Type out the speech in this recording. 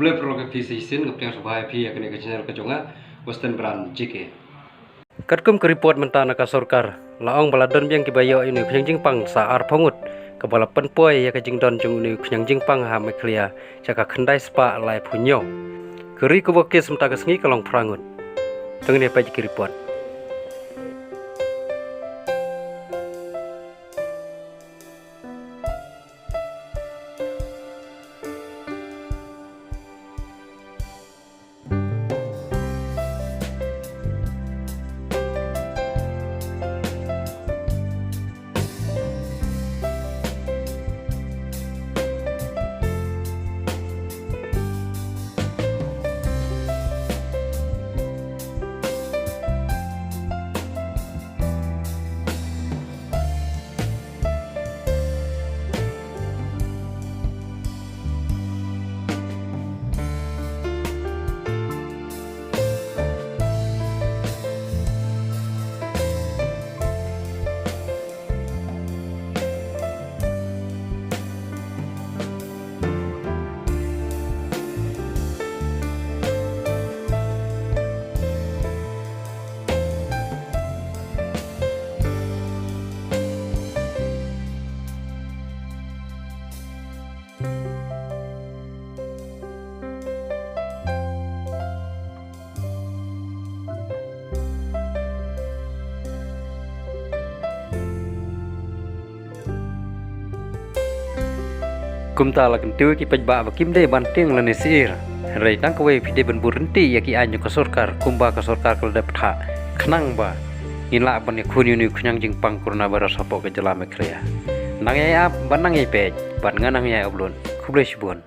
Fulai program physician kepiang subhai phi akan ke channel kejonga Western Brand JK. Katkum ke report mentana ka sorkar laong baladon biang kibayo ini khnyang jingpang sa ar phongut kepala penpoi ya ka jingdon jung ini khnyang jingpang ha meklia jaka khandai spa lai phunyo. Keri ko bokes mta ka sngi kalong prangut. Tengni pa ki report. Kumta lakan tiwi ki pajba bakim de banting lani sir. Rai tang kwe pide ben burenti ya ki anyu ka sorkar kumba ka sorkar kal de ptha khnang ba ila ban ya khuni ni khnyang jing pang kurna bara sapo ke jala me khriya. Nang ya banang ya pej ban nganang ya oblon khuble sibon.